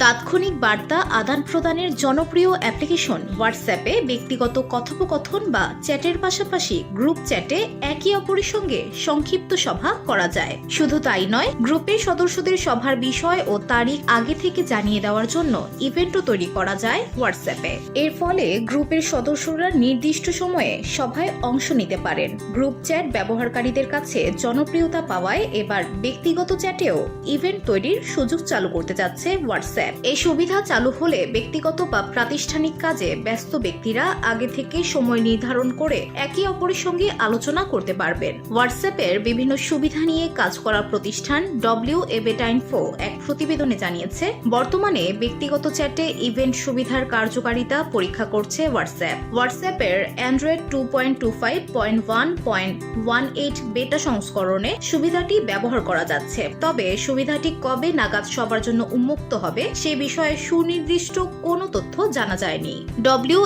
তাৎক্ষণিক বার্তা আদান প্রদানের জনপ্রিয় অ্যাপ্লিকেশন হোয়াটসঅ্যাপে ব্যক্তিগত কথোপকথন বা চ্যাটের পাশাপাশি গ্রুপ চ্যাটে একে অপরের সঙ্গে সংক্ষিপ্ত সভা করা যায়। শুধু তাই নয়, গ্রুপের সদস্যদের সভার বিষয় ও তারিখ আগে থেকে জানিয়ে দেওয়ার জন্য ইভেন্টও তৈরি করা যায় হোয়াটসঅ্যাপে। এর ফলে গ্রুপের সদস্যরা নির্দিষ্ট সময়ে সভায় অংশ নিতে পারেন। গ্রুপ চ্যাট ব্যবহারকারীদের কাছে জনপ্রিয়তা পাওয়ায় এবার ব্যক্তিগত চ্যাটেও ইভেন্ট তৈরির সুযোগ চালু করতে যাচ্ছে হোয়াটসঅ্যাপ। এই সুবিধা চালু হলে ব্যক্তিগত বা প্রাতিষ্ঠানিক কাজে ব্যস্ত ব্যক্তিরা আগে থেকে সময় নির্ধারণ করে একে অপরের সঙ্গে আলোচনা করতে পারবেন। হোয়াটসঅ্যাপের বিভিন্ন সুবিধা নিয়ে কাজ করা প্রতিষ্ঠান WebEtInfo এক প্রতিবেদনে জানিয়েছে, বর্তমানে ব্যক্তিগত চ্যাটে ইভেন্ট সুবিধার কার্যকারিতা পরীক্ষা করছে হোয়াটসঅ্যাপ। হোয়াটসঅ্যাপের অ্যান্ড্রয়েড 2.25.1.18 বেটা সংস্করণে সুবিধাটি ব্যবহার করা যাচ্ছে। তবে সুবিধাটি কবে নাগাদ সবার জন্য উন্মুক্ত হবে সে বিষয়ে সুনির্দিষ্ট কোনো তথ্য জানা যায়নি।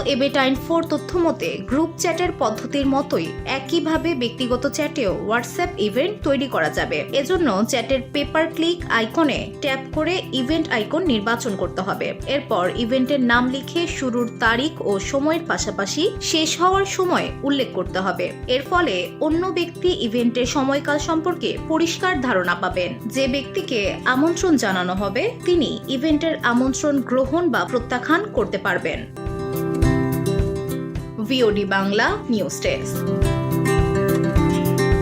WebEtInfoর তথ্য মতে গ্রুপ চ্যাটের পদ্ধতির মতোই একইভাবে ব্যক্তিগত চ্যাটেও হোয়াটসঅ্যাপ ইভেন্ট তৈরি করা যাবে। এজন্য চ্যাটের পেপার ক্লিক আইকনে ট্যাপ করে ইভেন্ট আইকন নির্বাচন করতে হবে। এরপর ইভেন্টের নাম লিখে শুরুর তারিখ ও সময়ের পাশাপাশি শেষ হওয়ার সময় উল্লেখ করতে হবে। এর ফলে অন্য ব্যক্তি ইভেন্টের সময়কাল সম্পর্কে পরিষ্কার ধারণা পাবেন। যে ব্যক্তিকে আমন্ত্রণ জানানো হবে তিনি ইভেন্টের আমন্ত্রণ গ্রহণ বা প্রত্যাখ্যান করতে পারবেন। VOD Bangla news desk.